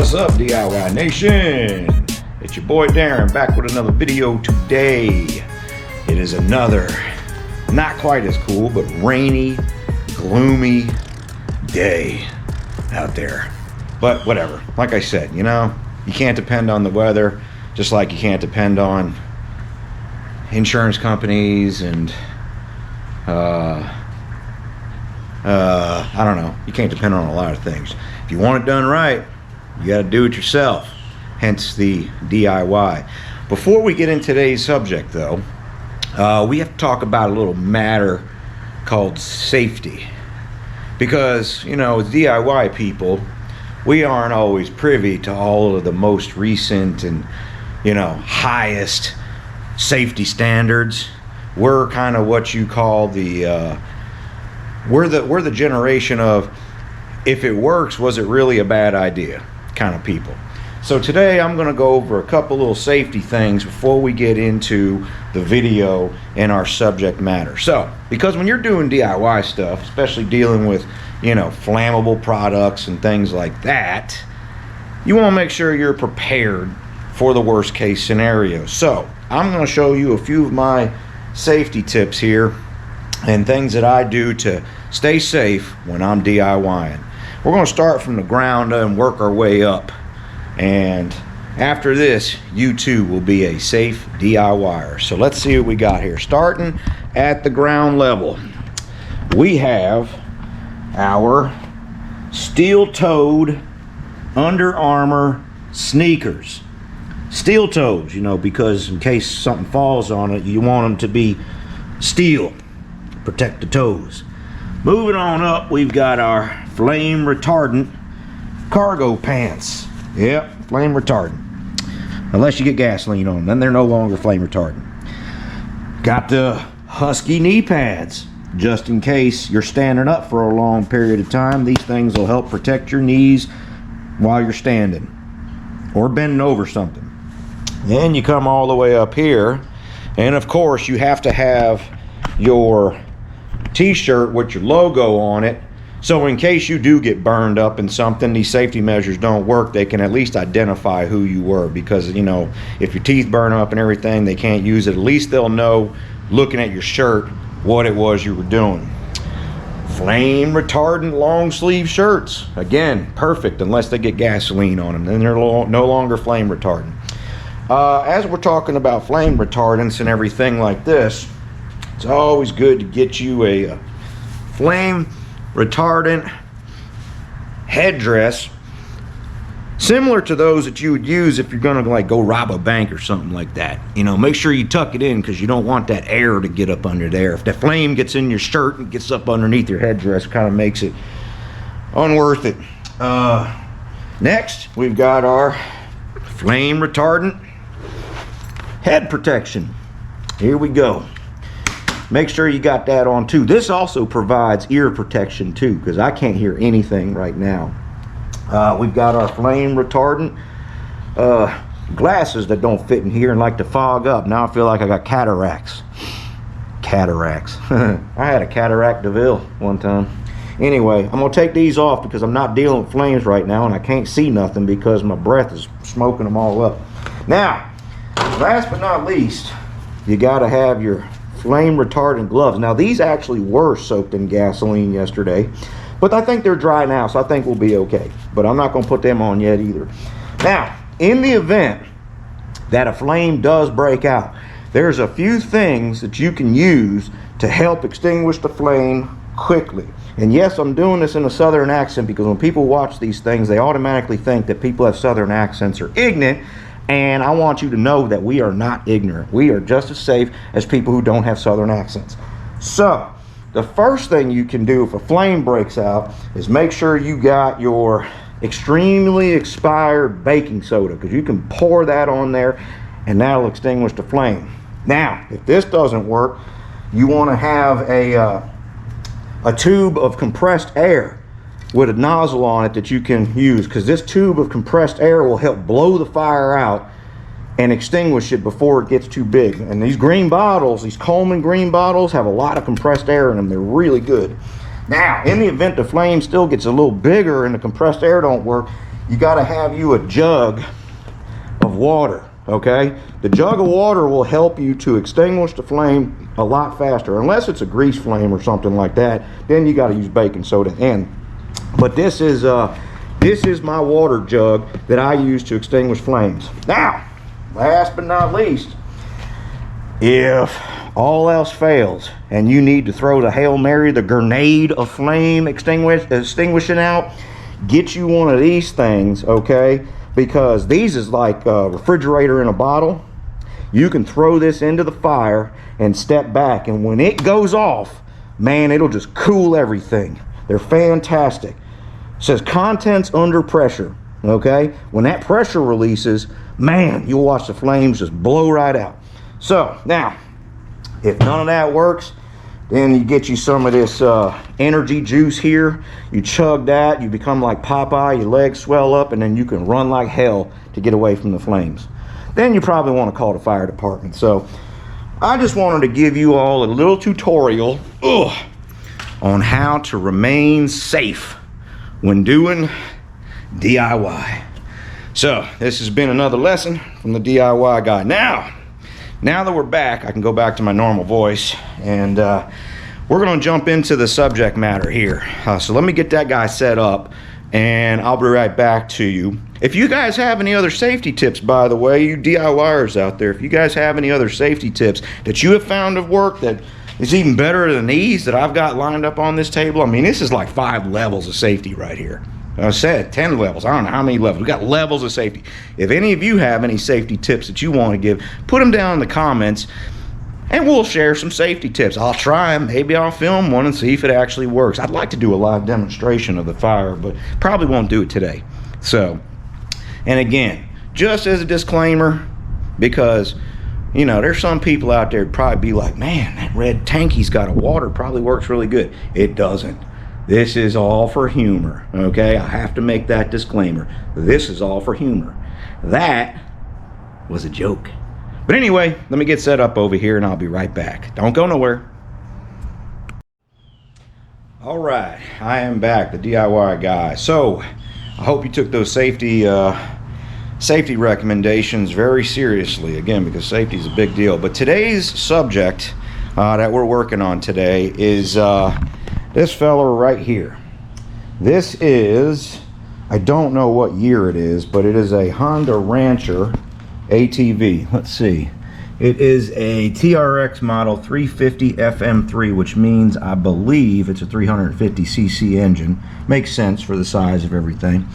What's up, DIY Nation? It's your boy Darren back with another video today. It is another not quite as cool but rainy, gloomy day out there. But whatever, like I said, you know, you can't depend on the weather, just like you can't depend on insurance companies and I don't know, you can't depend on a lot of things. If you want it done right, you got to do it yourself, hence the DIY. Before we get into today's subject though, we have to talk about a little matter called safety, because you know, as DIY people, we aren't always privy to all of the most recent and, you know, highest safety standards. We're kind of what you call the we're the generation of, if it works, was it really a bad idea kind of people. So today I'm going to go over a couple little safety things before we get into the video and our subject matter. So because when you're doing DIY stuff, especially dealing with, you know, flammable products and things like that, you want to make sure you're prepared for the worst case scenario. So I'm going to show you a few of my safety tips here and things that I do to stay safe when I'm DIYing. We're going to start from the ground and work our way up, and after this you too will be a safe DIYer. So let's see what we got here. Starting at the ground level, we have our steel-toed Under Armour sneakers. Steel toes, you know, because in case something falls on it, you want them to be steel to protect the toes. Moving on up, we've got our flame retardant cargo pants. Yep, flame retardant. Unless you get gasoline on them, then they're no longer flame retardant. Got the Husky knee pads, just in case you're standing up for a long period of time. These things will help protect your knees while you're standing or bending over something. Then you come all the way up here, and of course you have to have your t-shirt with your logo on it, so in case you do get burned up in something, these safety measures don't work, they can at least identify who you were. Because, you know, if your teeth burn up and everything, they can't use it. At least they'll know, looking at your shirt, what it was you were doing. Flame retardant long sleeve shirts, again, perfect unless they get gasoline on them, then they're no longer flame retardant. As we're talking about flame retardants and everything like this, it's always good to get you a flame retardant headdress similar to those that you would use if you're gonna like go rob a bank or something like that. You know, make sure you tuck it in, because you don't want that air to get up under there. If the flame gets in your shirt and gets up underneath your headdress, it kind of makes it unworth it. Next, we've got our flame retardant head protection. Here we go. Make sure you got that on too. This also provides ear protection too, because I can't hear anything right now. We've got our flame retardant glasses that don't fit in here and like to fog up. Now I feel like I got cataracts. Cataracts. I had a cataract DeVille one time. Anyway, I'm gonna take these off because I'm not dealing with flames right now and I can't see nothing because my breath is smoking them all up. Now, last but not least, you gotta have your flame retardant gloves. Now these actually were soaked in gasoline yesterday, but I think they're dry now, so I think we'll be okay. But I'm not going to put them on yet either. Now, in the event that a flame does break out, there's a few things that you can use to help extinguish the flame quickly. And yes, I'm doing this in a southern accent because when people watch these things, they automatically think that people have southern accents are ignorant. And I want you to know that we are not ignorant. We are just as safe as people who don't have southern accents. So, the first thing you can do if a flame breaks out is make sure you got your extremely expired baking soda, because you can pour that on there and that'll extinguish the flame. Now, if this doesn't work, you want to have a tube of compressed air with a nozzle on it that you can use, because this tube of compressed air will help blow the fire out and extinguish it before it gets too big. And these green bottles, these Coleman green bottles, have a lot of compressed air in them. They're really good. Now, in the event the flame still gets a little bigger and the compressed air don't work, you got to have you a jug of water. Okay, the jug of water will help you to extinguish the flame a lot faster, unless it's a grease flame or something like that. Then you got to use baking soda. But this is my water jug that I use to extinguish flames. Now, last but not least, if all else fails and you need to throw the Hail Mary, the grenade of flame extinguishing out, get you one of these things, okay? Because these is like a refrigerator in a bottle. You can throw this into the fire and step back, and when it goes off, man, it'll just cool everything. They're fantastic. It says contents under pressure, okay? When that pressure releases, man, you'll watch the flames just blow right out. So now, if none of that works, then you get you some of this energy juice here. You chug that, you become like Popeye, your legs swell up, and then you can run like hell to get away from the flames. Then you probably want to call the fire department. So I just wanted to give you all a little tutorial on how to remain safe when doing DIY. So this has been another lesson from the DIY guy. Now that we're back, I can go back to my normal voice, and we're going to jump into the subject matter here. So let me get that guy set up, and I'll be right back to you. If you guys have any other safety tips, by the way, you DIYers out there, if you guys have any other safety tips that you have found have worked that is even better than these that I've got lined up on this table, I mean, this is like 5 levels of safety right here. I said 10 levels. I don't know how many levels. We got levels of safety. If any of you have any safety tips that you want to give, put them down in the comments, and we'll share some safety tips. I'll try them. Maybe I'll film one and see if it actually works. I'd like to do a live demonstration of the fire, but probably won't do it today. So, and again, just as a disclaimer, because you know, there's some people out there who'd probably be like, man, that red tanky's got a water, probably works really good. It doesn't. This is all for humor, okay? I have to make that disclaimer. This is all for humor. That was a joke. But anyway, let me get set up over here and I'll be right back. Don't go nowhere. All right, I am back, the DIY guy. So, I hope you took those safety recommendations very seriously, again, because safety is a big deal. But today's subject that we're working on today is this fella right here. This is, I don't know what year it is, but it is a Honda Rancher ATV. Let's see. It is a TRX model 350FM3, which means I believe it's a 350cc engine. Makes sense for the size of everything.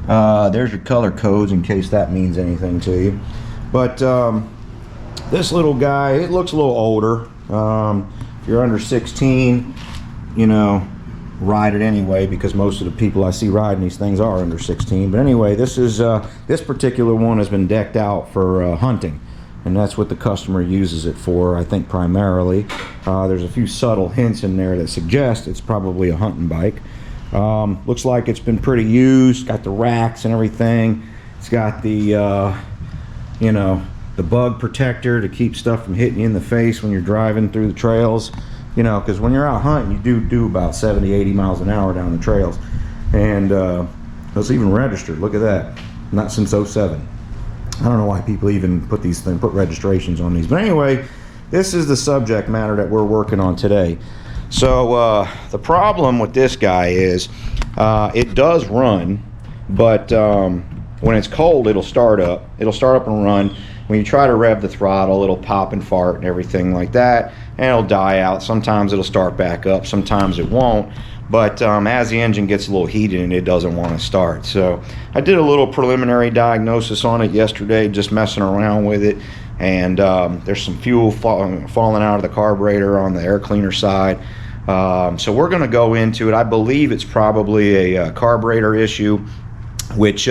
There's your color codes in case that means anything to you. But this little guy, it looks a little older. If you're under 16, you know, ride it anyway, because most of the people I see riding these things are under 16. But anyway, this is this particular one has been decked out for hunting, and that's what the customer uses it for, I think, primarily. There's a few subtle hints in there that suggest it's probably a hunting bike. Looks like it's been pretty used. Got the racks and everything. It's got the you know, the bug protector to keep stuff from hitting you in the face when you're driving through the trails. You know, because when you're out hunting, you do about 70, 80 miles an hour down the trails. And it's even registered. Look at that. Not since 07. I don't know why people even put these things, put registrations on these. But anyway, this is the subject matter that we're working on today. So the problem with this guy is it does run, but when it's cold, it'll start up. It'll start up and run. When you try to rev the throttle, it'll pop and fart and everything like that, and it'll die out. Sometimes it'll start back up, sometimes it won't. But as the engine gets a little heated, and it doesn't want to start. So I did a little preliminary diagnosis on it yesterday, just messing around with it. And there's some fuel falling out of the carburetor on the air cleaner side. So we're going to go into it. I believe it's probably a carburetor issue, which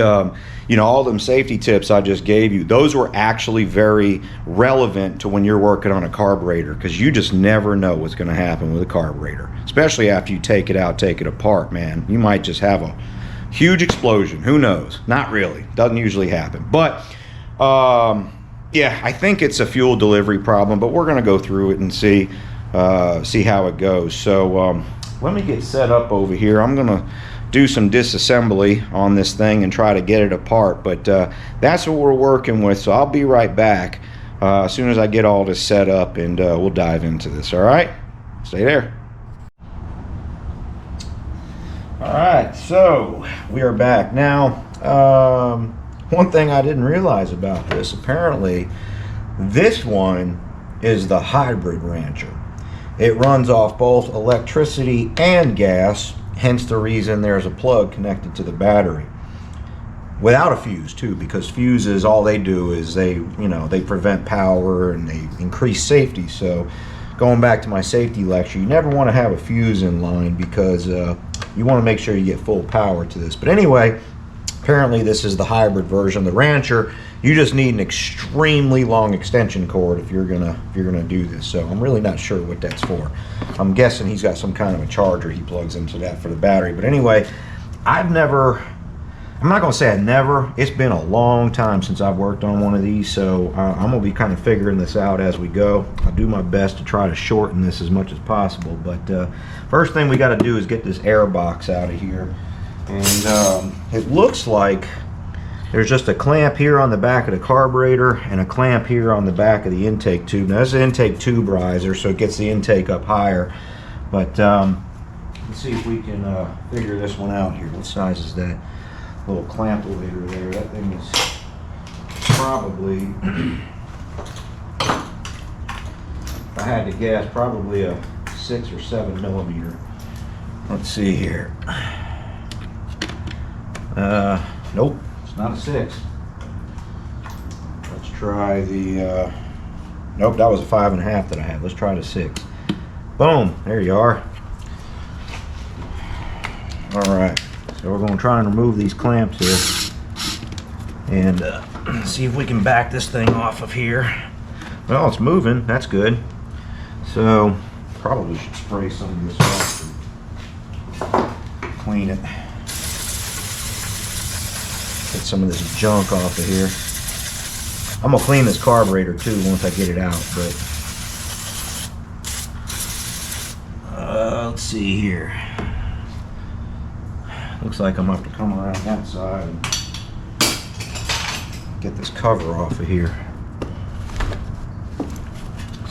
you know, all them safety tips I just gave you, those were actually very relevant to when you're working on a carburetor, because you just never know what's going to happen with a carburetor, especially after you take it out, take it apart, man. You might just have a huge explosion. Who knows? Not really. Doesn't usually happen. But yeah, I think it's a fuel delivery problem, but we're going to go through it and see how it goes. So let me get set up over here. I'm going to do some disassembly on this thing and try to get it apart. But that's what we're working with, so I'll be right back as soon as I get all this set up, and we'll dive into this. All right, stay there. All right, so we are back now. One thing I didn't realize about this, apparently this one is the hybrid Rancher. It runs off both electricity and gas, hence the reason there's a plug connected to the battery. Without a fuse too, because fuses, all they do is they prevent power and they increase safety. So going back to my safety lecture, you never want to have a fuse in line because you want to make sure you get full power to this. But anyway, apparently this is the hybrid version of the Rancher. You just need an extremely long extension cord if you're gonna do this. So I'm really not sure what that's for. I'm guessing he's got some kind of a charger he plugs into that for the battery. But anyway, I'm not gonna say I never, it's been a long time since I've worked on one of these, so I'm gonna be kind of figuring this out as we go. I'll do my best to try to shorten this as much as possible. But first thing we got to do is get this air box out of here. And it looks like there's just a clamp here on the back of the carburetor and a clamp here on the back of the intake tube. Now this is an intake tube riser, so it gets the intake up higher. But let's see if we can figure this one out here. What size is that little clamp later there? That thing is probably, if I had to guess, probably a 6 or 7 millimeter. Let's see here. Nope, it's not a 6. Let's try the, nope, that was a 5.5 that I had. Let's try the 6. Boom, there you are. All right, so we're going to try and remove these clamps here and see if we can back this thing off of here. Well, it's moving, that's good. So probably should spray some of this off and clean it. Get some of this junk off of here. I'm gonna clean this carburetor too once I get it out, but let's see here. Looks like I'm gonna have to come around that side and get this cover off of here.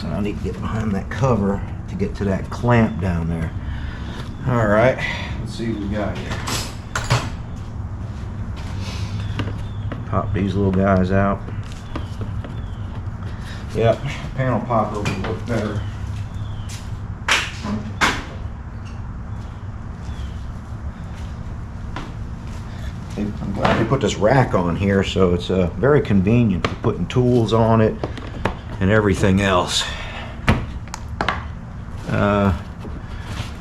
So I need to get behind that cover to get to that clamp down there. All right, let's see what we got here. Pop these little guys out. Yep, panel popper will look better. I'm glad they put this rack on here, so it's very convenient for putting tools on it and everything else.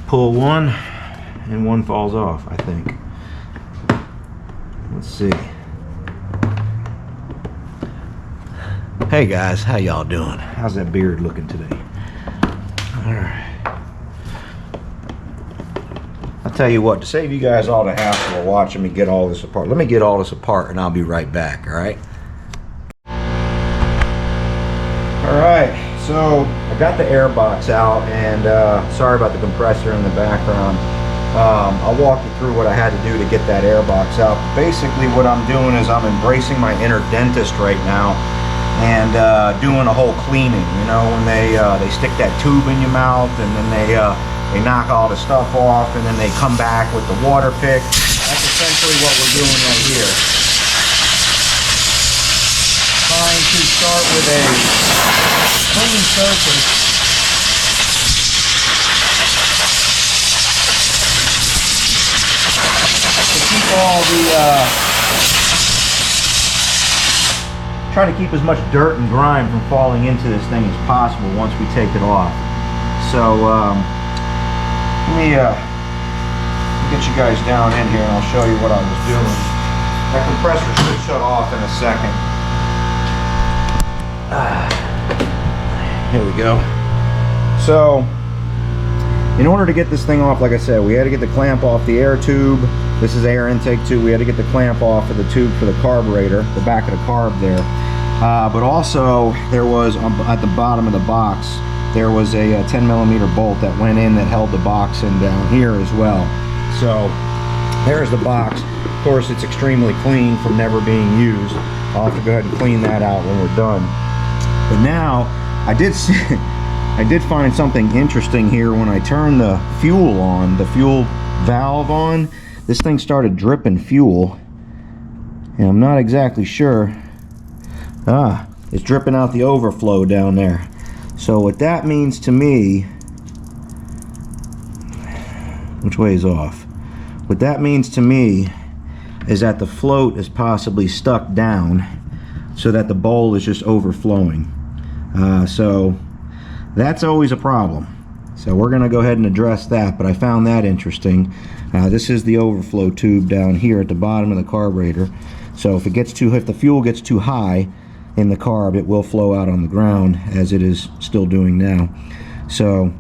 Pull one and one falls off, I think. Let's see. Hey guys, how y'all doing? How's that beard looking today? Alright. I'll tell you what, to save you guys all the hassle of watching me get all this apart, let me get all this apart and I'll be right back, alright? Alright, so I got the air box out, and sorry about the compressor in the background. I'll walk you through what I had to do to get that air box out. Basically what I'm doing is I'm embracing my inner dentist right now and doing a whole cleaning. You know, when they stick that tube in your mouth and then they knock all the stuff off and then they come back with the water pick. That's essentially what we're doing right here. Trying to start with a clean surface. To keep all the try to keep as much dirt and grime from falling into this thing as possible once we take it off. So let me get you guys down in here and I'll show you what I was doing. That compressor should shut off in a second. Here we go. So in order to get this thing off, like I said, we had to get the clamp off the air tube. This is air intake tube. We had to get the clamp off of the tube for the carburetor, the back of the carb there. But also there was at the bottom of the box, there was a 10mm bolt that went in that held the box in down here as well. So there's the box. Of course, it's extremely clean from never being used. I'll have to go ahead and clean that out when we're done. But now, I did find something interesting here. When I turned the fuel on, the fuel valve on, this thing started dripping fuel. And I'm not exactly sure. It's dripping out the overflow down there. So what that means to me, which way is off? What that means to me is that the float is possibly stuck down so that the bowl is just overflowing. So that's always a problem. So we're going to go ahead and address that, but I found that interesting. This is the overflow tube down here at the bottom of the carburetor. So if the fuel gets too high in the carb, it will flow out on the ground, as it is still doing now. So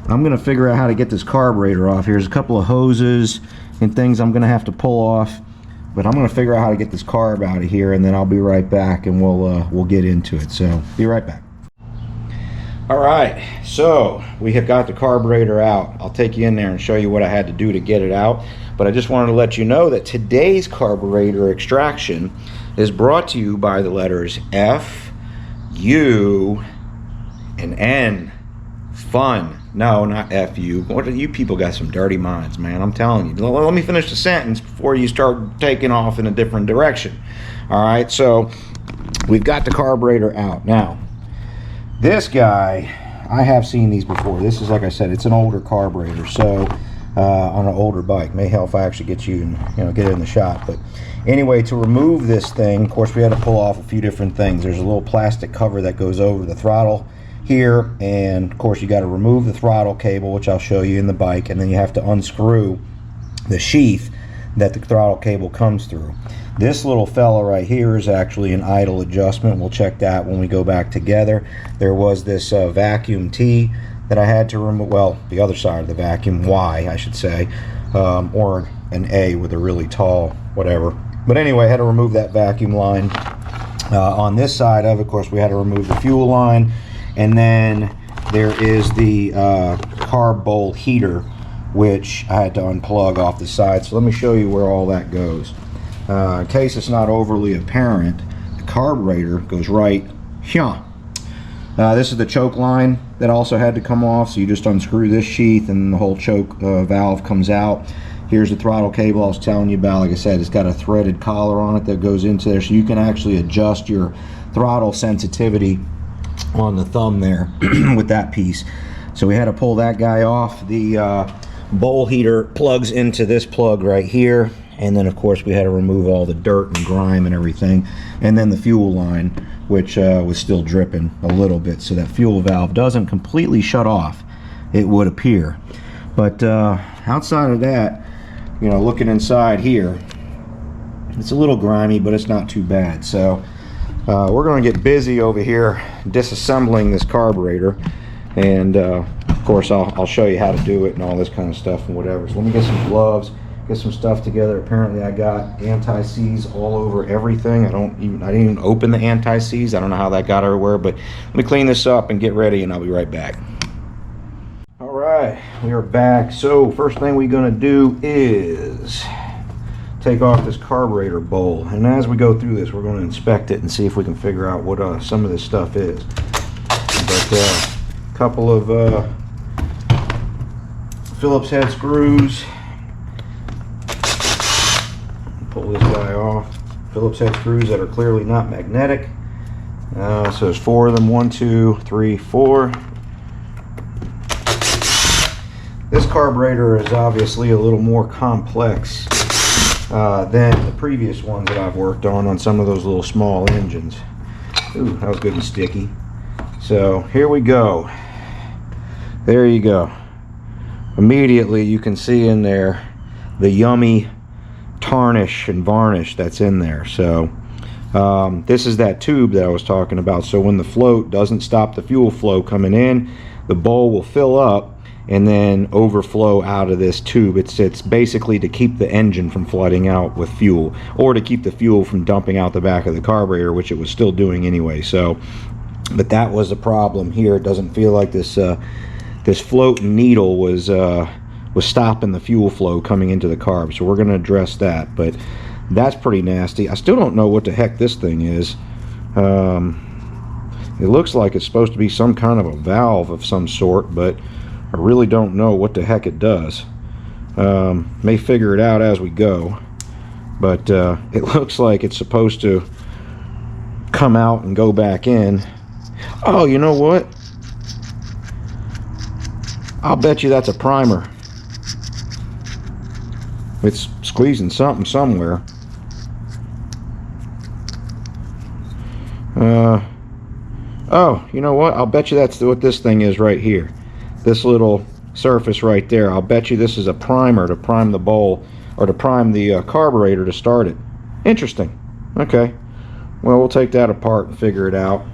I'm going to figure out how to get this carburetor off. Here's a couple of hoses and things I'm going to have to pull off, but I'm going to figure out how to get this carb out of here, and then I'll be right back and we'll get into it. So be right back. All right, so we have got the carburetor out. I'll take you in there and show you what I had to do to get it out, but I just wanted to let you know that today's carburetor extraction is brought to you by the letters F, U, and N. Fun. No, not F-U. You people got some dirty minds, man. I'm telling you. Let me finish the sentence before you start taking off in a different direction. All right, so we've got the carburetor out. Now, this guy, I have seen these before. This is, like I said, it's an older carburetor, so on an older bike. May help if I actually get you get it in the shot. But anyway, to remove this thing, of course, we had to pull off a few different things. There's a little plastic cover that goes over the throttle here, and of course you got to remove the throttle cable, which I'll show you in the bike, and then you have to unscrew the sheath that the throttle cable comes through. This little fella right here is actually an idle adjustment. We'll check that when we go back together. There was this vacuum T that I had to remove, well, the other side of the vacuum, Y I should say, or an A with a really tall whatever. But anyway, I had to remove that vacuum line. On this side of course, we had to remove the fuel line, and then there is the carb bowl heater, which I had to unplug off the side. So let me show you where all that goes. In case it's not overly apparent, the carburetor goes right here. This is the choke line that also had to come off, so you just unscrew this sheath and the whole choke valve comes out. Here's the throttle cable I was telling you about. Like I said, it's got a threaded collar on it that goes into there, so you can actually adjust your throttle sensitivity on the thumb there with that piece. So we had to pull that guy off. The bowl heater plugs into this plug right here, and then of course we had to remove all the dirt and grime and everything, and then the fuel line, which was still dripping a little bit, so that fuel valve doesn't completely shut off, it would appear. But outside of that, looking inside here, it's a little grimy, but it's not too bad. So we're going to get busy over here disassembling this carburetor, and of course I'll show you how to do it and all this kind of stuff and whatever. So let me get some gloves, get some stuff together. Apparently I got anti-seize all over everything. I didn't even open the anti-seize. I don't know how that got everywhere, but let me clean this up and get ready, and I'll be right back. All right, we are back. So first thing we're going to do is take off this carburetor bowl, and as we go through this, we're going to inspect it and see if we can figure out what some of this stuff is. But a couple of Phillips head screws. Pull this guy off. Phillips head screws that are clearly not magnetic. So there's 4 of them. 1, 2, 3, 4. This carburetor is obviously a little more complex than the previous ones that I've worked on some of those little small engines. Ooh, that was good and sticky. So here we go. There you go. Immediately you can see in there the yummy tarnish and varnish that's in there. So this is that tube that I was talking about. So when the float doesn't stop the fuel flow coming in, the bowl will fill up and then overflow out of this tube. It's basically to keep the engine from flooding out with fuel, or to keep the fuel from dumping out the back of the carburetor, which it was still doing anyway. So, but that was the problem here. It doesn't feel like this this float needle was was stopping the fuel flow coming into the carb. So we're going to address that, but that's pretty nasty. I still don't know what the heck this thing is. It looks like it's supposed to be some kind of a valve of some sort, but I really don't know what the heck it does. May figure it out as we go, but it looks like it's supposed to come out and go back in. Oh, you know what? I'll bet you that's a primer. It's squeezing something somewhere. Oh, you know what? I'll bet you that's what this thing is right here. This little surface right there. I'll bet you this is a primer to prime the bowl, or to prime the carburetor to start it. Interesting. Okay. Well, we'll take that apart and figure it out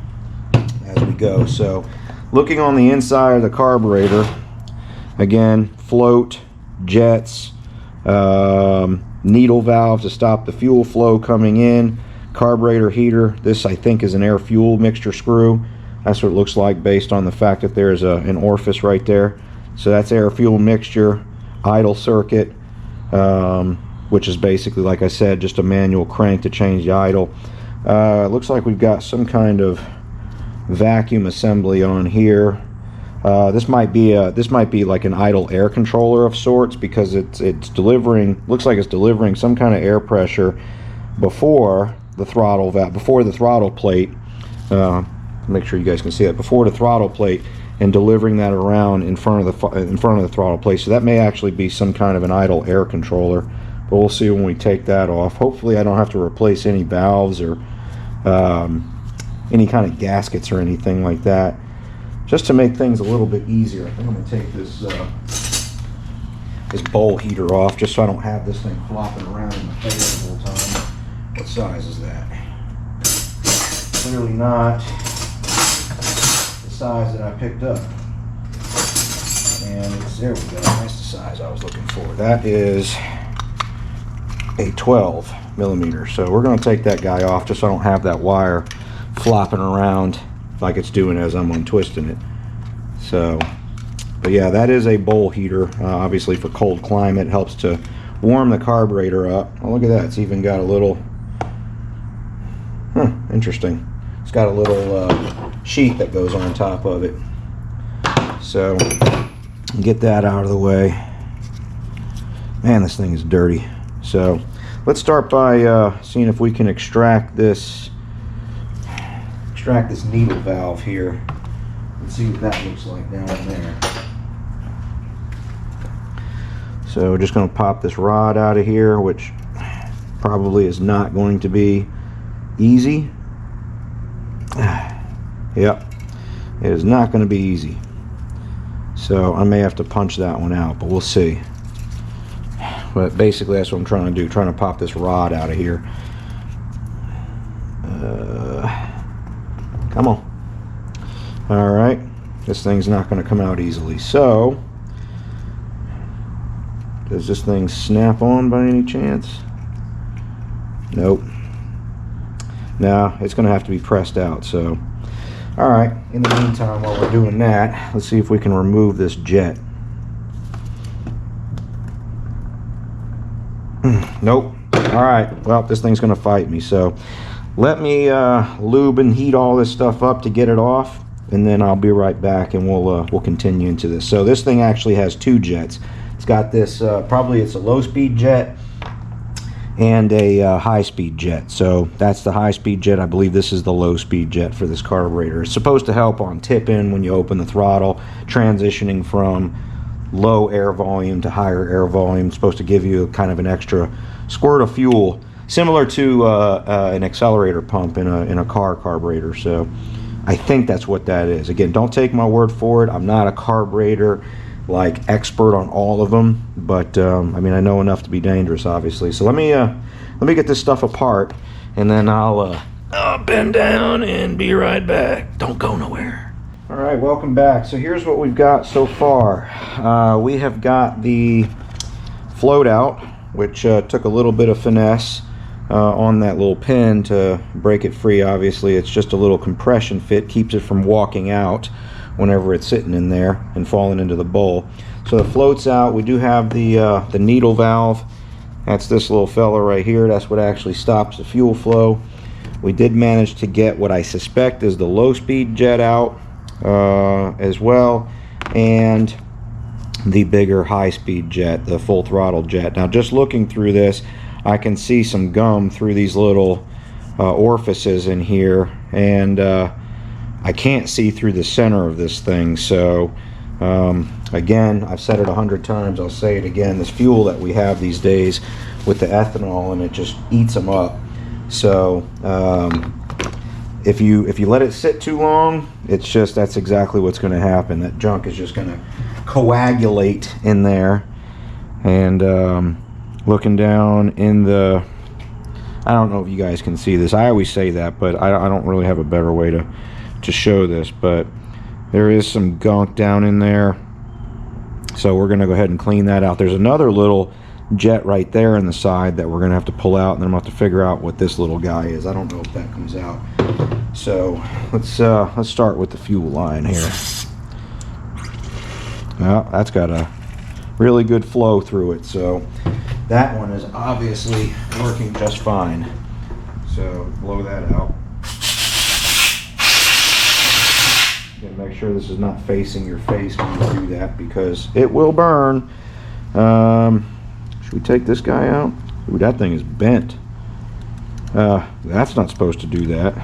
as we go. So, looking on the inside of the carburetor, again, float, jets, needle valve to stop the fuel flow coming in, carburetor heater. This, I think, is an air fuel mixture screw. That's what it looks like based on the fact that there's an orifice right there. So that's air fuel mixture, idle circuit, which is basically, like I said, just a manual crank to change the idle. It looks like we've got some kind of vacuum assembly on here. This might be like an idle air controller of sorts, because it's delivering, looks like it's delivering some kind of air pressure before the throttle valve, before the throttle plate. Make sure you guys can see that, before the throttle plate, and delivering that around in front of the throttle plate. So that may actually be some kind of an idle air controller, but we'll see when we take that off. Hopefully I don't have to replace any valves or any kind of gaskets or anything like that, just to make things a little bit easier. I think I'm going to take this bowl heater off, just so I don't have this thing flopping around in my face the whole time. What size is that? Clearly not the size that I picked up. And there we go. That's the size I was looking for. That is a 12 millimeter. So we're going to take that guy off, just so I don't have that wire flopping around like it's doing as I'm untwisting it. So, but yeah, that is a bowl heater. Obviously for cold climate, helps to warm the carburetor up. Oh, look at that. It's even got a little, interesting. It's got a little sheath that goes on top of it. So, get that out of the way. Man, this thing is dirty. So, let's start by seeing if we can extract this needle valve here. Let's see what that looks like down in there. So we're just going to pop this rod out of here, which probably is not going to be easy. Yep, it is not going to be easy. So I may have to punch that one out, but we'll see. But basically that's what I'm trying to do, trying to pop this rod out of here. Come on. Alright, this thing's not going to come out easily. So, does this thing snap on by any chance? Nope. No, it's going to have to be pressed out. So, alright, in the meantime, while we're doing that, let's see if we can remove this jet. Nope. Alright, well, this thing's going to fight me. So, let me lube and heat all this stuff up to get it off, and then I'll be right back and we'll continue into this. So this thing actually has two jets. It's got this, probably it's a low-speed jet and a high-speed jet. So that's the high-speed jet. I believe this is the low-speed jet for this carburetor. It's supposed to help on tip-in when you open the throttle, transitioning from low air volume to higher air volume. It's supposed to give you kind of an extra squirt of fuel, similar to an accelerator pump in a car carburetor. So I think that's what that is. Again, don't take my word for it. I'm not a carburetor like expert on all of them, but I mean, I know enough to be dangerous, obviously. So let me get this stuff apart, and then I'll bend down and be right back. Don't go nowhere. All right, welcome back. So here's what we've got so far. We have got the float out, which took a little bit of finesse on that little pin to break it free. Obviously it's just a little compression fit, keeps it from walking out whenever it's sitting in there and falling into the bowl. So the float's out. We do have the needle valve. That's this little fella right here. That's what actually stops the fuel flow. We did manage to get what I suspect is the low-speed jet out as well, and the bigger high-speed jet, the full throttle jet. Now, just looking through this, I can see some gum through these little orifices in here, and I can't see through the center of this thing. So again, I've said it 100 times, I'll say it again, this fuel that we have these days with the ethanol, and it just eats them up. So if you let it sit too long, it's just, that's exactly what's going to happen. That junk is just going to coagulate in there. And looking down in the, I don't know if you guys can see this, I always say that, but I don't really have a better way to show this, but there is some gunk down in there. So we're going to go ahead and clean that out. There's another little jet right there in the side that we're going to have to pull out, and then I'm going to have to figure out what this little guy is. I don't know if that comes out. So let's start with the fuel line here. Well, that's got a really good flow through it, so that one is obviously working just fine. So blow that out. And make sure this is not facing your face when you do that, because it will burn. Should we take this guy out? Ooh, that thing is bent. That's not supposed to do that.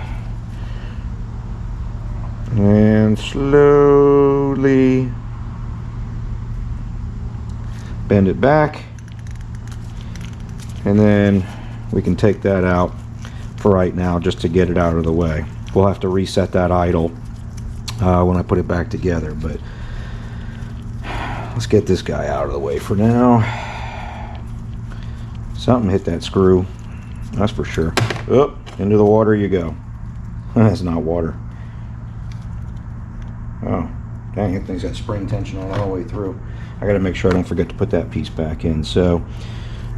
And slowly bend it back, and then we can take that out for right now, just to get it out of the way. We'll have to reset that idle when I put it back together, but let's get this guy out of the way for now. Something hit that screw, that's for sure. Oh, into the water you go. That's not water. Oh, dang, that thing's got spring tension all the way through. I gotta make sure I don't forget to put that piece back in. So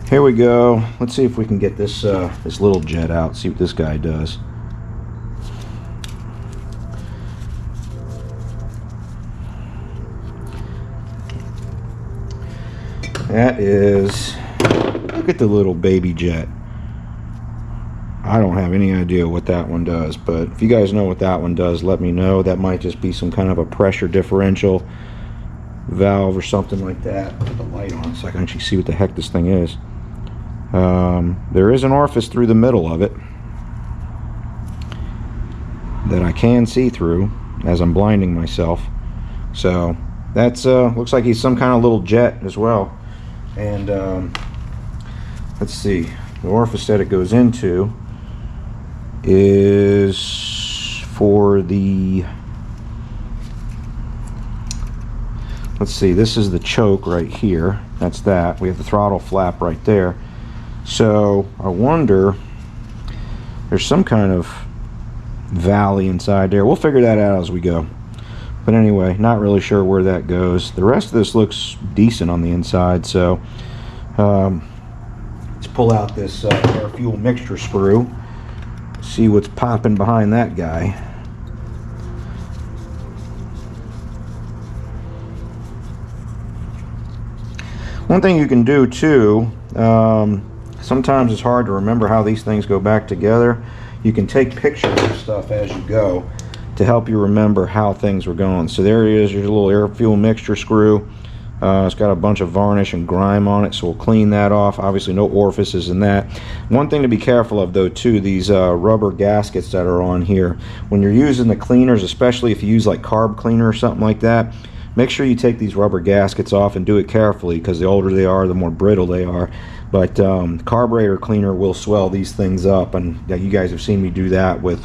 here we go. Let's see if we can get this this little jet out, see what this guy does. That is, look at the little baby jet. I don't have any idea what that one does, but if you guys know what that one does, let me know. That might just be some kind of a pressure differential valve or something like that. Put the light on so I can actually see what the heck this thing is. There is an orifice through the middle of it that I can see through as I'm blinding myself. So that's looks like he's some kind of little jet as well. And let's see, the orifice that it goes into is for the, let's see, this is the choke right here. That's that. We have the throttle flap right there. So I wonder, there's some kind of valley inside there. We'll figure that out as we go. But anyway, not really sure where that goes. The rest of this looks decent on the inside. So let's pull out this air fuel mixture screw. See what's popping behind that guy. One thing you can do too, sometimes it's hard to remember how these things go back together. You can take pictures of stuff as you go to help you remember how things were going. So there is your little air fuel mixture screw. It's got a bunch of varnish and grime on it, so we'll clean that off. Obviously no orifices in that. One thing to be careful of though too, these rubber gaskets that are on here, when you're using the cleaners, especially if you use like carb cleaner or something like that, make sure you take these rubber gaskets off and do it carefully, because the older they are, the more brittle they are. But carburetor cleaner will swell these things up, and you guys have seen me do that with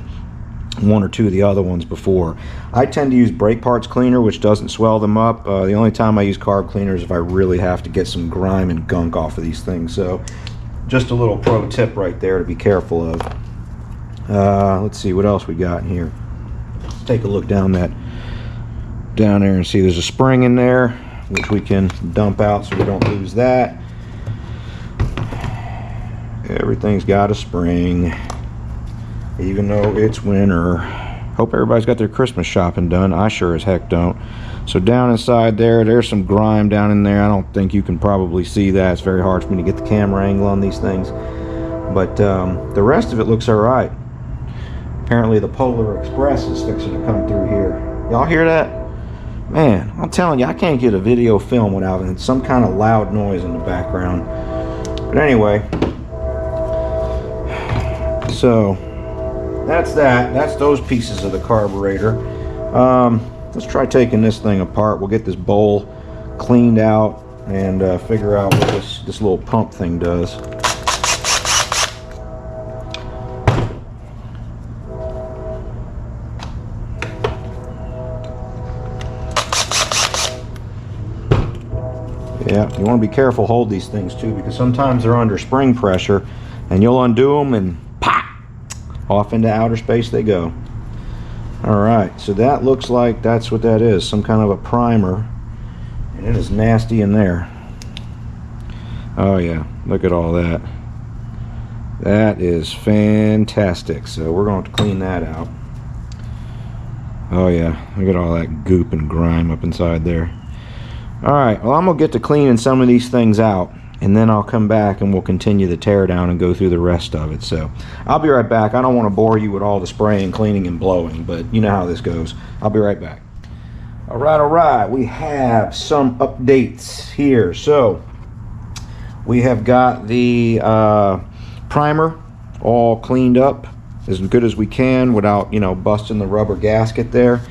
one or two of the other ones before. I tend to use brake parts cleaner, which doesn't swell them up. The only time I use carb cleaner is if I really have to get some grime and gunk off of these things. So just a little pro tip right there to be careful of. Let's see what else we got in here. Let's take a look down there and see there's a spring in there, which we can dump out so we don't lose that. Everything's got a spring, even though it's winter. Hope everybody's got their Christmas shopping done. I sure as heck don't. So down inside there's some grime down in there. I don't think you can probably see that. It's very hard for me to get the camera angle on these things. But the rest of it looks all right. Apparently the Polar Express is fixing to come through here. Y'all hear that? Man, I'm telling you, I can't get a video film without some kind of loud noise in the background. But anyway, so that's that. That's those pieces of the carburetor. Let's try taking this thing apart. We'll get this bowl cleaned out and figure out what this little pump thing does. Yeah, you want to be careful, hold these things too, because sometimes they're under spring pressure and you'll undo them and pop, off into outer space they go. Alright, so that looks like that's what that is, some kind of a primer, and it is nasty in there. Oh yeah, look at all that. That is fantastic. So we're going to clean that out. Oh yeah, look at all that goop and grime up inside there. Alright, well I'm going to get to cleaning some of these things out, and then I'll come back and we'll continue the tear down and go through the rest of it. So I'll be right back. I don't want to bore you with all the spraying, cleaning, and blowing, but you know how this goes. I'll be right back. Alright, we have some updates here. So we have got the primer all cleaned up as good as we can without, you know, busting the rubber gasket there.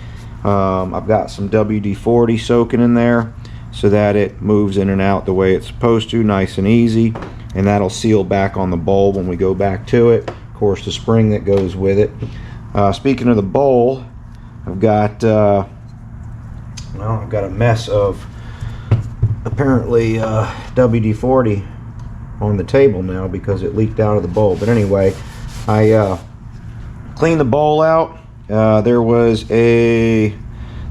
I've got some WD-40 soaking in there so that it moves in and out the way it's supposed to, nice and easy, and that'll seal back on the bowl when we go back to it. Of course, the spring that goes with it. Speaking of the bowl, I've got I've got a mess of apparently WD-40 on the table now because it leaked out of the bowl. But anyway, I cleaned the bowl out. There was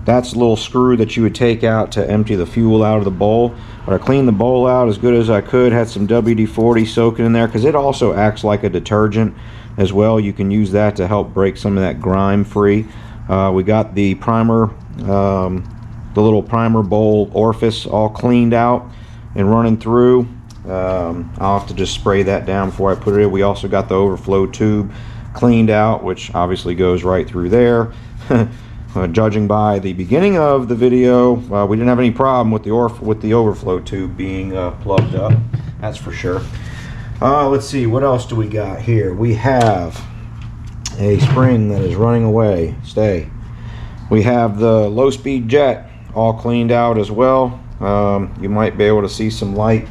that's a little screw that you would take out to empty the fuel out of the bowl. But I cleaned the bowl out as good as I could, had some WD-40 soaking in there because it also acts like a detergent as well. You can use that to help break some of that grime free. We got the primer, the little primer bowl orifice all cleaned out and running through. I'll have to just spray that down before I put it in. We also got the overflow tube cleaned out, which obviously goes right through there. Judging by the beginning of the video, we didn't have any problem with the overflow tube being plugged up, that's for sure. Let's see, what else do we got here? We have a spring that is running away. Stay. We have the low-speed jet all cleaned out as well. You might be able to see some light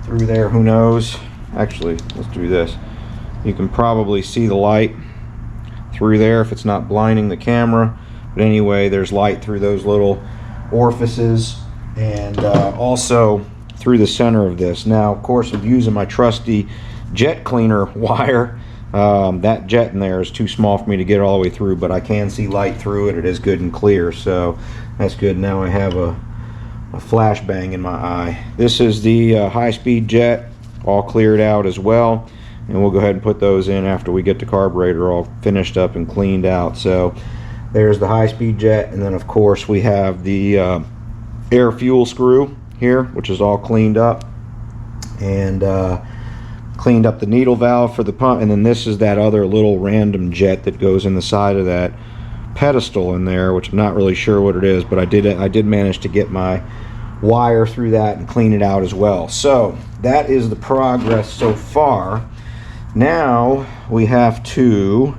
through there, who knows. Actually, let's do this. You can probably see the light through there if it's not blinding the camera. But anyway, there's light through those little orifices and also through the center of this. Now, of course, I'm using my trusty jet cleaner wire. That jet in there is too small for me to get all the way through, but I can see light through it. It is good and clear, so that's good. Now I have a flashbang in my eye. This is the high-speed jet all cleared out as well, and we'll go ahead and put those in after we get the carburetor all finished up and cleaned out. So there's the high-speed jet, and then of course we have the air fuel screw here, which is all cleaned up, and cleaned up the needle valve for the pump. And then this is that other little random jet that goes in the side of that pedestal in there, which I'm not really sure what it is, but I did manage to get my wire through that and clean it out as well. So that is the progress so far. Now we have to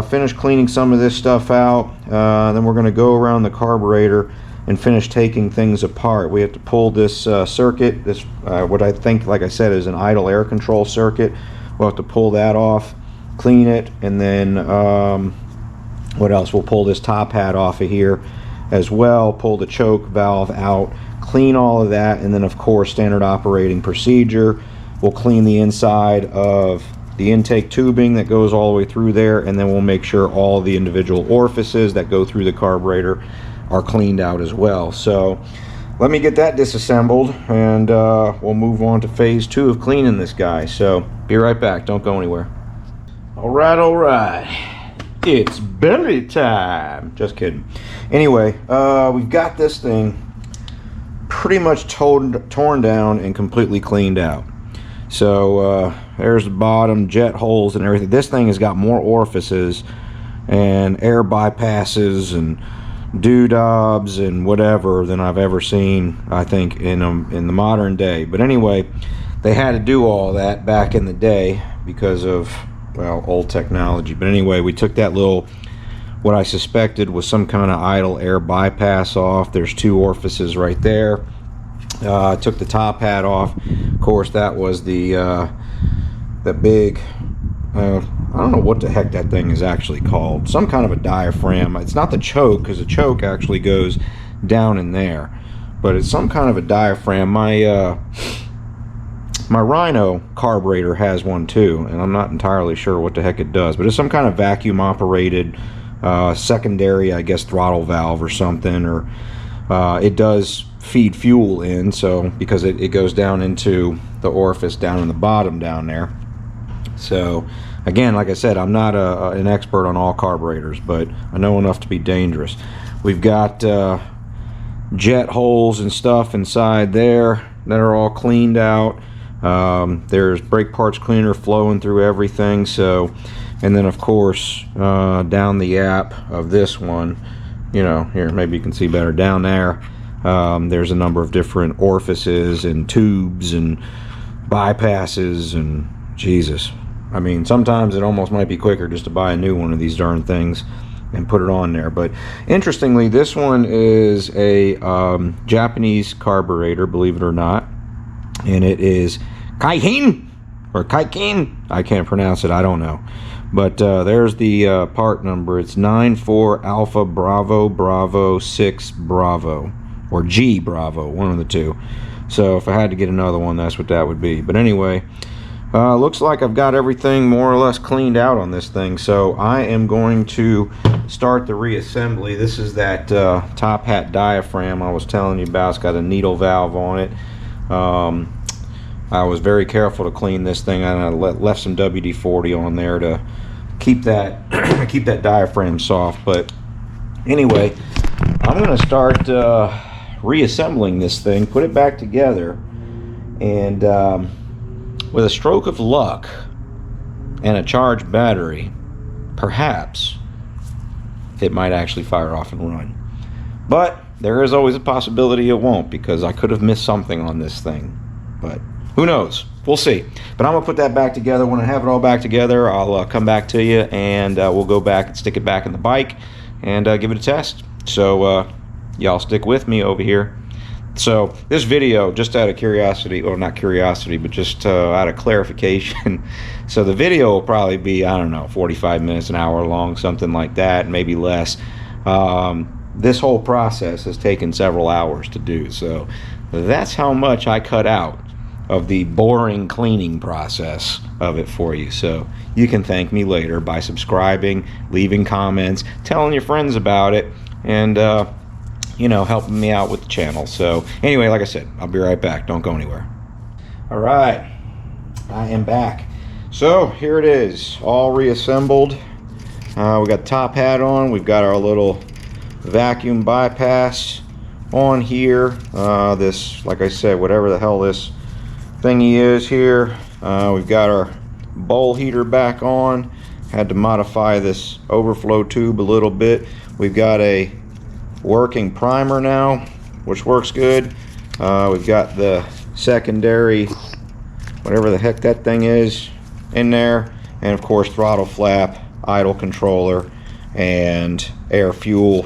finish cleaning some of this stuff out. Then we're going to go around the carburetor and finish taking things apart. We have to pull this circuit, this what I think, like I said, is an idle air control circuit. We'll have to pull that off, clean it, and then what else? We'll pull this top hat off of here as well, pull the choke valve out, clean all of that, and then of course standard operating procedure, we'll clean the inside of the intake tubing that goes all the way through there, and then we'll make sure all the individual orifices that go through the carburetor are cleaned out as well. So let me get that disassembled, and we'll move on to phase 2 of cleaning this guy. So be right back, don't go anywhere. All right, It's belly time. Just kidding. Anyway, we've got this thing pretty much torn down and completely cleaned out. So there's the bottom, jet holes and everything. This thing has got more orifices and air bypasses and doodobs and whatever than I've ever seen, I think, in the modern day. But anyway, they had to do all that back in the day because of, well, old technology. But anyway, we took that little, what I suspected was some kind of idle air bypass off. There's 2 orifices right there. Took the top hat off. Of course, that was the that big, I don't know what the heck that thing is actually called. Some kind of a diaphragm. It's not the choke, because the choke actually goes down in there, but it's some kind of a diaphragm. My Rhino carburetor has one too, and I'm not entirely sure what the heck it does, but it's some kind of vacuum operated secondary, I guess, throttle valve or something, or it does feed fuel in, so because it goes down into the orifice down in the bottom down there. So again, like I said, I'm not an expert on all carburetors, but I know enough to be dangerous. We've got jet holes and stuff inside there that are all cleaned out. There's brake parts cleaner flowing through everything. So, and then of course down the app of this one, you know, here maybe you can see better down there, there's a number of different orifices and tubes and bypasses, and Jesus, I mean, sometimes it almost might be quicker just to buy a new one of these darn things and put it on there. But interestingly, this one is a Japanese carburetor, believe it or not, and it is Kaikin or Kaikin. I can't pronounce it, I don't know. But there's the part number. It's 94 Alpha Bravo Bravo 6 Bravo, or G Bravo, one of the two. So if I had to get another one, that's what that would be. But anyway, looks like I've got everything more or less cleaned out on this thing. So I am going to start the reassembly. This is that top hat diaphragm I was telling you about. It's got a needle valve on it. I was very careful to clean this thing, and I left some WD-40 on there to keep that keep that diaphragm soft. But anyway, I'm going to start reassembling this thing, put it back together, and with a stroke of luck and a charged battery, perhaps it might actually fire off and run. But there is always a possibility it won't, because I could have missed something on this thing. But who knows? We'll see. But I'm going to put that back together. When I have it all back together, I'll come back to you, and we'll go back and stick it back in the bike and give it a test. So y'all stick with me over here. So this video, just out of curiosity, or not curiosity, but just out of clarification, so the video will probably be, I don't know, 45 minutes, an hour long, something like that, maybe less. This whole process has taken several hours to do, so that's how much I cut out of the boring cleaning process of it for you. So you can thank me later by subscribing, leaving comments, telling your friends about it, and you know, helping me out with the channel. So anyway, like I said, I'll be right back. Don't go anywhere. All right, I am back. So here it is, all reassembled. We got top hat on. We've got our little vacuum bypass on here. This, like I said, whatever the hell this thingy is here. We've got our bowl heater back on. Had to modify this overflow tube a little bit. We've got a working primer now, which works good. We've got the secondary, whatever the heck that thing is, in there, and of course throttle flap, idle controller, and air fuel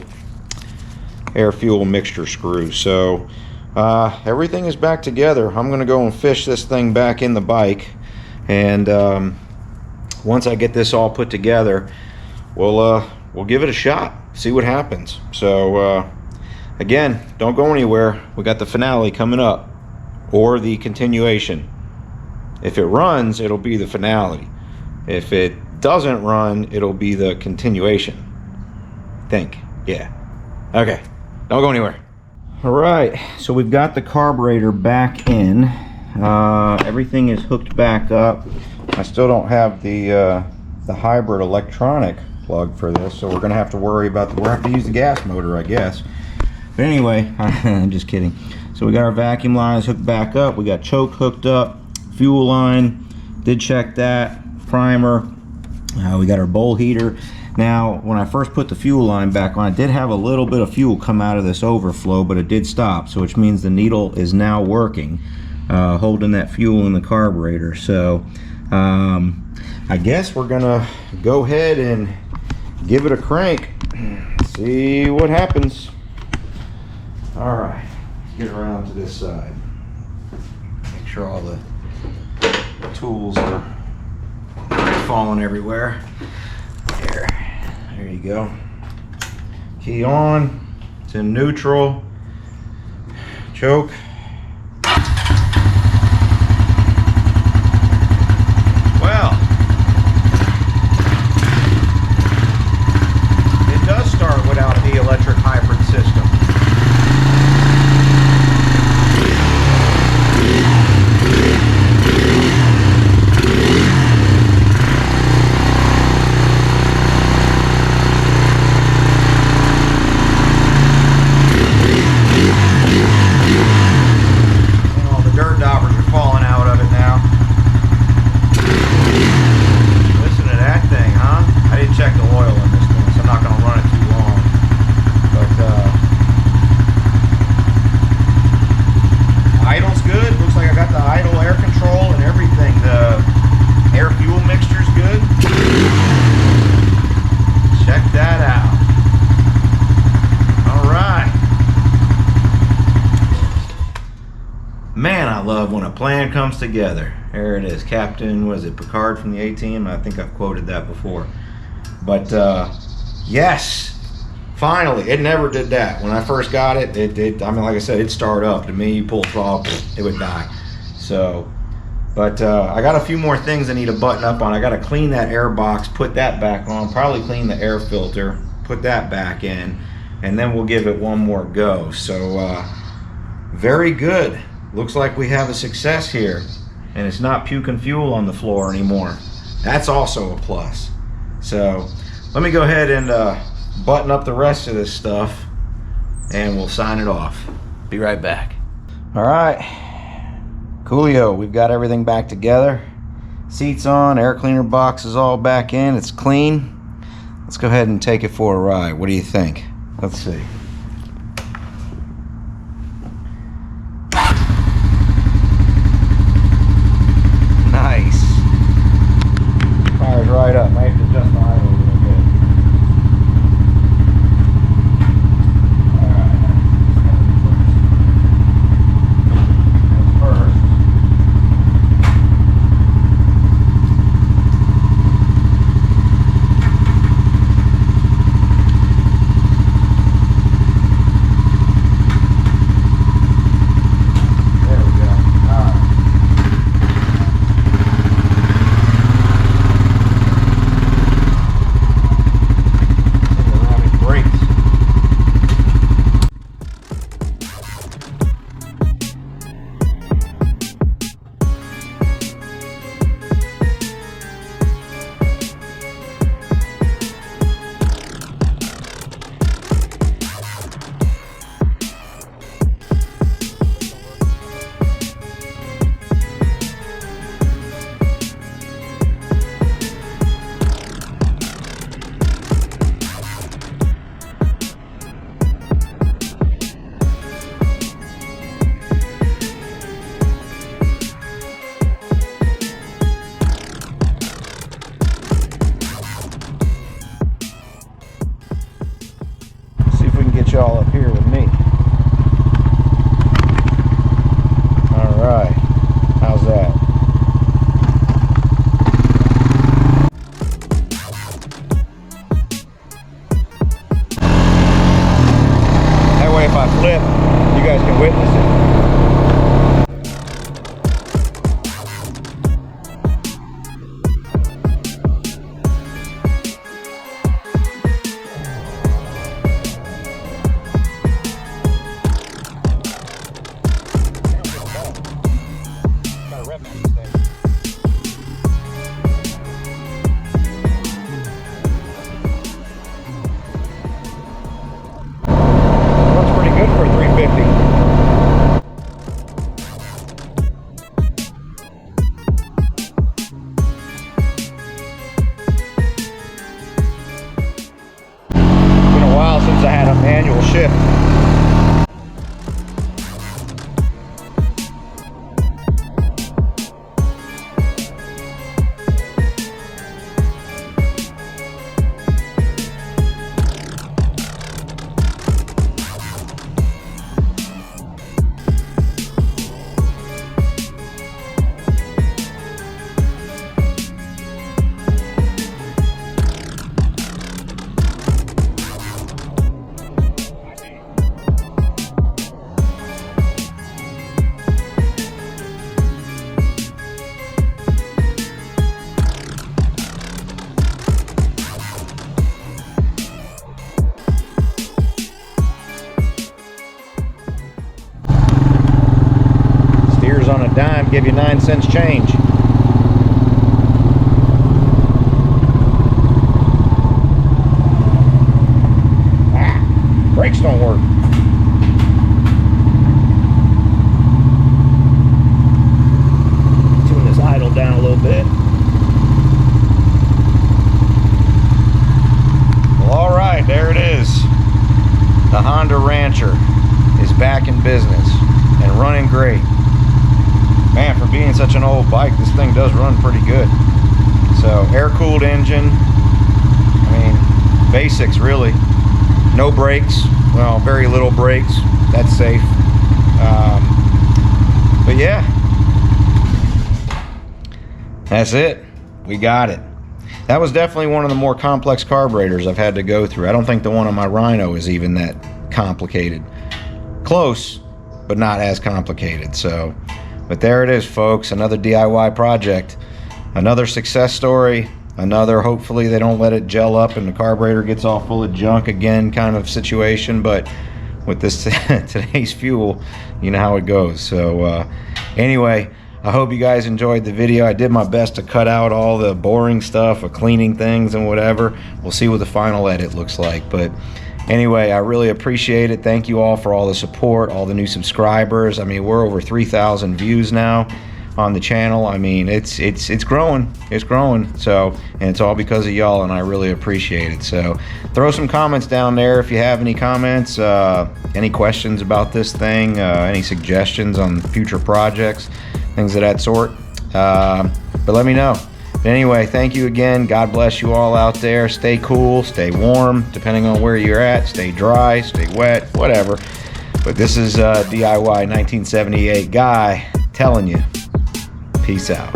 mixture screw. So everything is back together. I'm gonna go and fish this thing back in the bike, and once I get this all put together, we'll give it a shot, see what happens. So again, don't go anywhere. We got the finale coming up, or the continuation. If it runs, it'll be the finale. If it doesn't run, it'll be the continuation. Think, yeah. Okay, don't go anywhere. All right, so we've got the carburetor back in. Everything is hooked back up. I still don't have the hybrid electronic plug for this, so we're gonna have to worry about we're gonna have to use the gas motor, I guess. But anyway, I'm just kidding. So we got our vacuum lines hooked back up, we got choke hooked up, fuel line, did check that, primer, we got our bowl heater. Now when I first put the fuel line back on, I did have a little bit of fuel come out of this overflow, but it did stop, so which means the needle is now working, holding that fuel in the carburetor. So I guess we're gonna go ahead and give it a crank, see what happens. All right, let's get around to this side, make sure all the tools are falling everywhere. There you go. Key on, it's in neutral, choke. Well, it does start without the electric hybrid system. Man, I love when a plan comes together. There it is, Captain, was it Picard from the A-Team? I think I've quoted that before. But yes, finally, it never did that. When I first got it, I mean, like I said, it'd start up. To me, you pull throttle, it would die. So, but I got a few more things I need to button up on. I got to clean that air box, put that back on, probably clean the air filter, put that back in, and then we'll give it one more go. So, very good. Looks like we have a success here, and it's not puking fuel on the floor anymore. That's also a plus. So let me go ahead and button up the rest of this stuff, and we'll sign it off. Be right back. All right, coolio, we've got everything back together. Seats on, air cleaner box is all back in, it's clean. Let's go ahead and take it for a ride. What do you think? Let's see. Nice. Fires right up. Might have to adjust the idle a little bit. Alright. First. Y'all up here with me. All right, how's that? That way, if I flip, you guys can witness it. on a dime, give you 9 cents change. Brakes don't work. Tune this idle down a little bit. Well, all right, there it is. The Honda Rancher is back in business and running great. Man, for being such an old bike, this thing does run pretty good. So, air-cooled engine. I mean, basics really. No brakes, well, very little brakes. That's safe. But yeah, that's it. We got it. That was definitely one of the more complex carburetors I've had to go through. I don't think the one on my Rhino is even that complicated. Close, but not as complicated. So, but there it is, folks. Another DIY project. Another success story. Another, hopefully they don't let it gel up and the carburetor gets all full of junk again kind of situation. But with this today's fuel, you know how it goes. So anyway, I hope you guys enjoyed the video. I did my best to cut out all the boring stuff of cleaning things and whatever. We'll see what the final edit looks like. But anyway, I really appreciate it. Thank you all for all the support, all the new subscribers. I mean, we're over 3,000 views now on the channel. I mean, it's growing. It's growing. So, and it's all because of y'all, and I really appreciate it. So throw some comments down there if you have any comments, any questions about this thing, any suggestions on future projects, things of that sort. But let me know. But anyway, thank you again. God bless you all out there. Stay cool, stay warm, depending on where you're at. Stay dry, stay wet, whatever. But this is DIY 1978 guy telling you. Peace out.